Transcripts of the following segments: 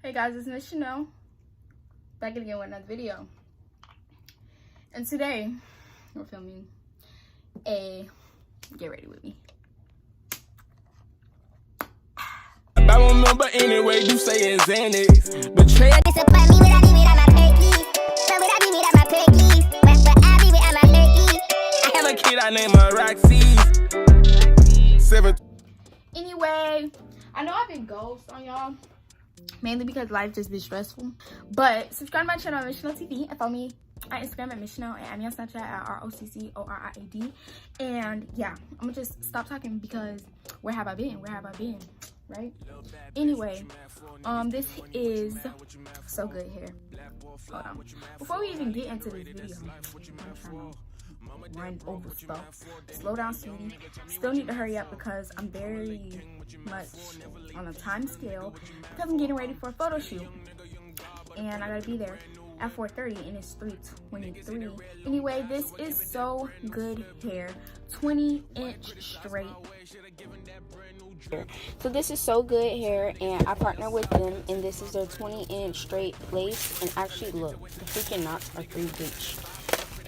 Hey guys, it's Miss Chanel, back again with another video. And today, we're filming a get ready with me. I don't remember anyway, you say it's Xanax. Betrayal. Disappoint me without me without my perky. But without me without my perky. But I be without my perky. I have a kid, I name her Roxy. 7. Anyway, I know I've been ghost on y'all, mainly because life just been stressful. But subscribe to my channel, Miss Chanel TV, and follow me on Instagram at Miss Chanel, and add me on Snapchat at ROCCORIAD. And yeah, I'm gonna just stop talking because where have I been? Where have I been? Right? Anyway, this is So Good Hair. Hold on. Before we even get into this video, I'm trying to run over stuff. Slow down, sweetie. Still need to hurry up because I'm very much on a time scale because I'm getting ready for a photo shoot. And I gotta be there at 4:30 and it's 3:23. Anyway, this is So Good Hair 20-inch straight. So this is So Good Hair and I partner with them, and this is their 20-inch straight lace. And actually look, the freaking knots are 3 inch.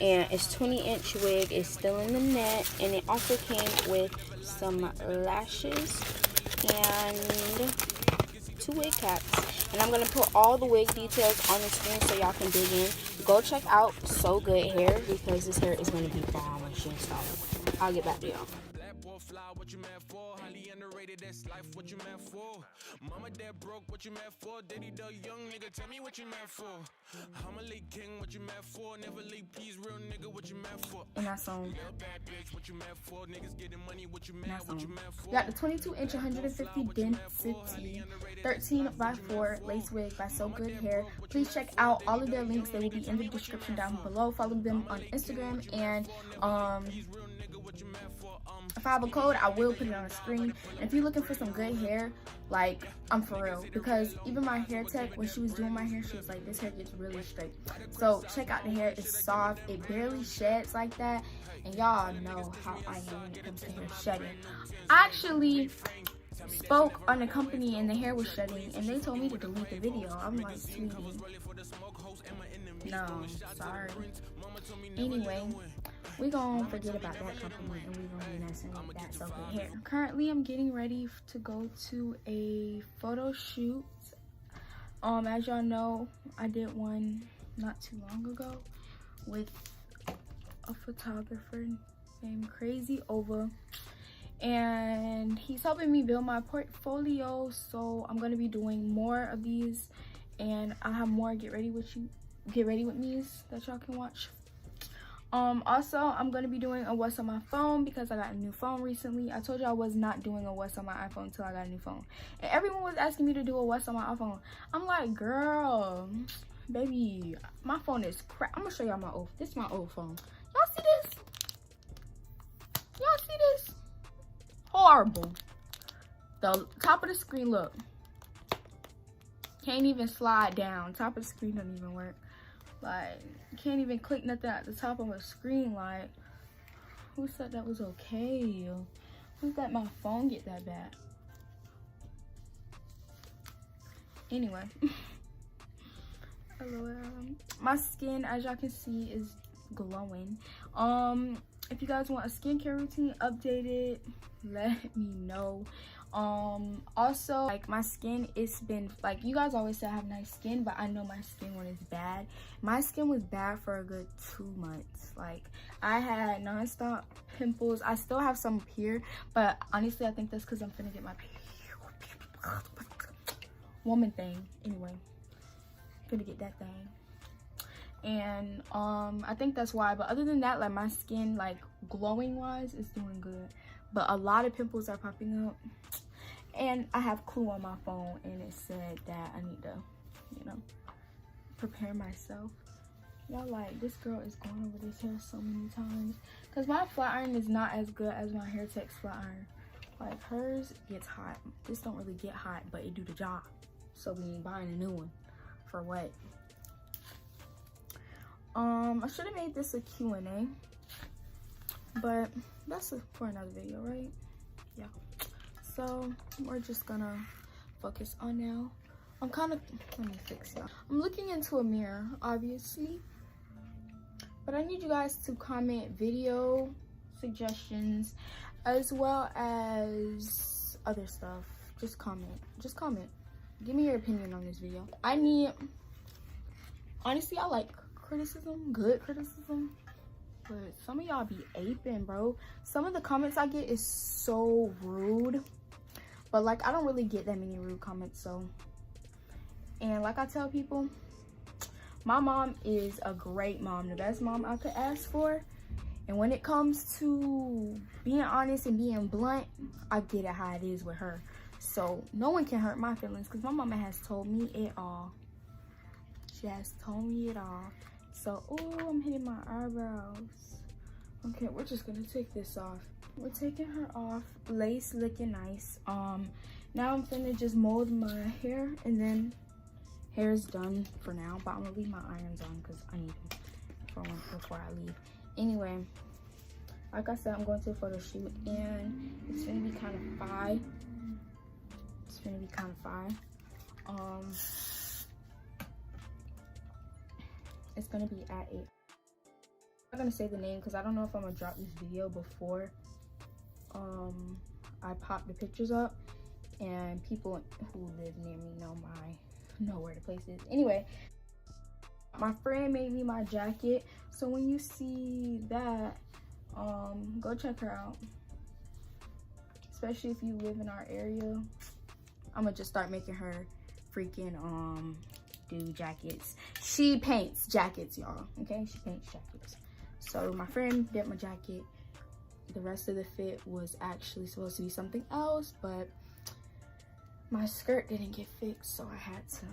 And it's 20-inch wig, it's still in the net, and it also came with some lashes and 2 wig caps. And I'm gonna put all the wig details on the screen so y'all can dig in. Go check out So Good Hair because this hair is gonna be bomb when she installs it. I'll get back to y'all. Fly, what you mad for? Highly underrated, that's life, what you mad for? Mama dead broke, what you mad for? Daddy the young nigga, tell me what you mad for? I'm a late king, what you mad for? Never late peas, real nigga, what you mad for? And that song. Bad bitch, what you mad for? Niggas getting money, what you mad for? Got the 22-inch 150 density 13x4 lace wig by So Good Hair. Please check out all of their links. They will be in the description down below. Follow them on Instagram, and if I have a code, I will put it on the screen. And if you're looking for some good hair, like, I'm for real. Because even my hair tech, when she was doing my hair, she was like, this hair gets really straight. So check out the hair. It's soft. It barely sheds like that. And y'all know how I am when it comes to hair shedding. I actually spoke on the company and the hair was shedding, and they told me to delete the video. I'm like, sweetie, no, sorry. Anyway, we gonna forget about that company and we gonna be nice and like that So Good Hair. Currently, I'm getting ready to go to a photo shoot. As y'all know, I did one not too long ago with a photographer named Crazy Over, and he's helping me build my portfolio. So I'm gonna be doing more of these, and I'll have more get ready with me's that y'all can watch. Also, I'm going to be doing a what's on my phone because I got a new phone recently. I told you I was not doing a what's on my iPhone until I got a new phone. And everyone was asking me to do a what's on my iPhone. I'm like, girl, baby, my phone is crap. I'm going to show y'all my old, this is my old phone. Y'all see this? Y'all see this? Horrible. The top of the screen, look. Can't even slide down. Top of the screen doesn't even work. Like, can't even click nothing at the top of a screen. Like, who said that was okay? Who's let my phone get that bad? Anyway. Hello. My skin, as y'all can see, is glowing. If you guys want a skincare routine updated, let me know. Also, like, my skin, it's been like, you guys always say I have nice skin, but I know my skin when it's bad. My skin was bad for a good 2 months. Like, I had non-stop pimples. I still have some here, but honestly I think that's because I'm finna get my woman thing. Anyway, finna get that thing, and I think that's why. But other than that, like, my skin, like, glowing wise, is doing good, but a lot of pimples are popping up. And I have Clue on my phone, and it said that I need to, you know, prepare myself. Y'all, like, this girl is going over this hair so many times. Because my flat iron is not as good as my hair tech's flat iron. Like, hers gets hot. This don't really get hot, but it do the job. So we ain't buying a new one. For what? I should have made this a Q&A. But that's for another video, right? Yeah. So we're just gonna focus on now. let me fix it. I'm looking into a mirror, obviously. But I need you guys to comment video suggestions as well as other stuff. Just comment. Just comment. Give me your opinion on this video. Honestly, I like criticism, good criticism. But some of y'all be aping, bro. Some of the comments I get is so rude. But like, I don't really get that many rude comments, so. And like I tell people, my mom is a great mom, the best mom I could ask for. And when it comes to being honest and being blunt, I get it how it is with her. So no one can hurt my feelings because my mama has told me it all. She has told me it all. So, oh, I'm hitting my eyebrows. Okay, we're just gonna take this off. We're taking her off. Lace looking nice. Now I'm finna just mold my hair, and then hair is done for now. But I'm gonna leave my irons on because I need them for one before I leave. Anyway, like I said, I'm going to a photo shoot, and it's gonna be kind of fire. It's gonna be kind of fire. It's gonna be at a, I'm not gonna say the name because I don't know if I'm gonna drop this video before I pop the pictures up, and people who live near me know where the place is. Anyway, my friend made me my jacket, so when you see that, go check her out, especially if you live in our area. I'm gonna just start making her freaking do jackets. She paints jackets, y'all. Okay, she paints jackets. So my friend did my jacket. The rest of the fit was actually supposed to be something else, but my skirt didn't get fixed, so I had to,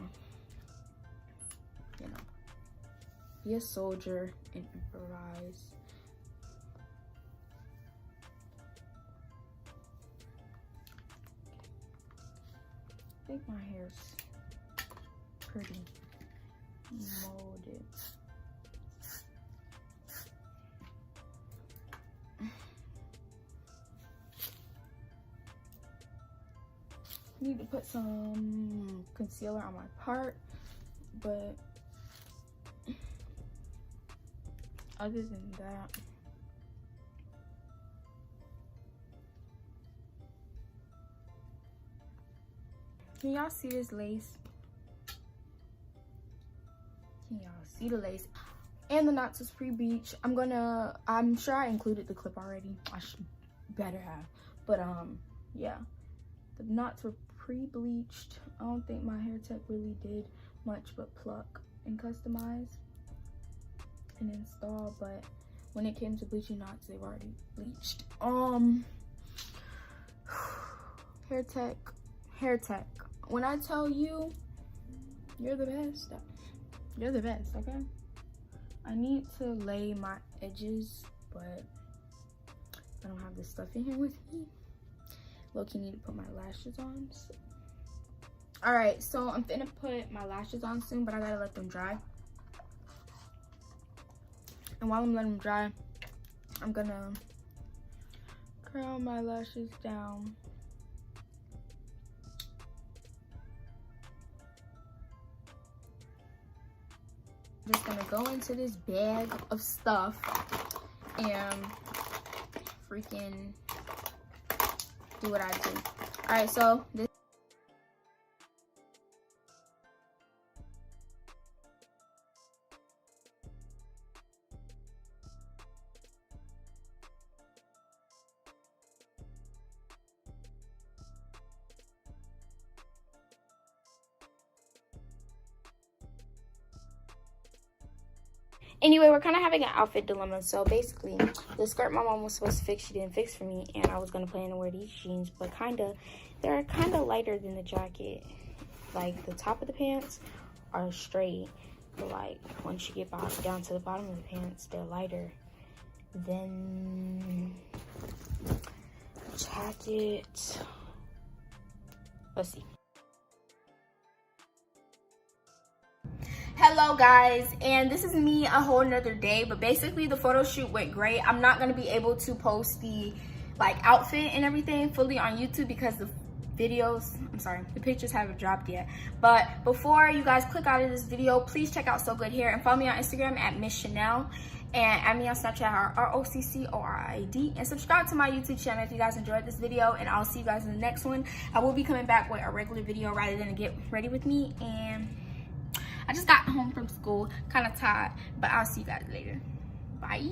you know, be a soldier and improvise. I think my hair's pretty molded. Need to put some concealer on my part, but other than that, can y'all see this lace? Can y'all see the lace? And the knots is pre-bleached. I'm sure I included the clip already. I should better have. But yeah, the knots were pre-bleached. I don't think my hair tech really did much but pluck and customize and install, but when it came to bleaching knots, they were already bleached. Hair tech. When I tell you, you're the best. You're the best, okay? I need to lay my edges, but I don't have this stuff in here with me. Low-key need to put my lashes on. So. All right, so I'm finna put my lashes on soon, but I gotta let them dry. And while I'm letting them dry, I'm gonna curl my lashes down. Just gonna go into this bag of stuff and freaking do what I do. All right, so this. Anyway, we're kind of having an outfit dilemma. So basically, the skirt my mom was supposed to fix, she didn't fix for me, and I was gonna plan to wear these jeans, but they're kind of lighter than the jacket. Like the top of the pants are straight, but like once you get down to the bottom of the pants, they're lighter. Then jacket. Let's see. Hello guys, and this is me a whole nother day, but basically the photo shoot went great. I'm not going to be able to post the like outfit and everything fully on YouTube because videos, I'm sorry, the pictures haven't dropped yet. But before you guys click out of this video, please check out So Good Hair and follow me on Instagram at Miss Chanel, and add me on Snapchat ROCCORID, and subscribe to my YouTube channel if you guys enjoyed this video, and I'll see you guys in the next one. I will be coming back with a regular video rather than a get ready with me, and I just got home from school, kind of tired, but I'll see you guys later. Bye.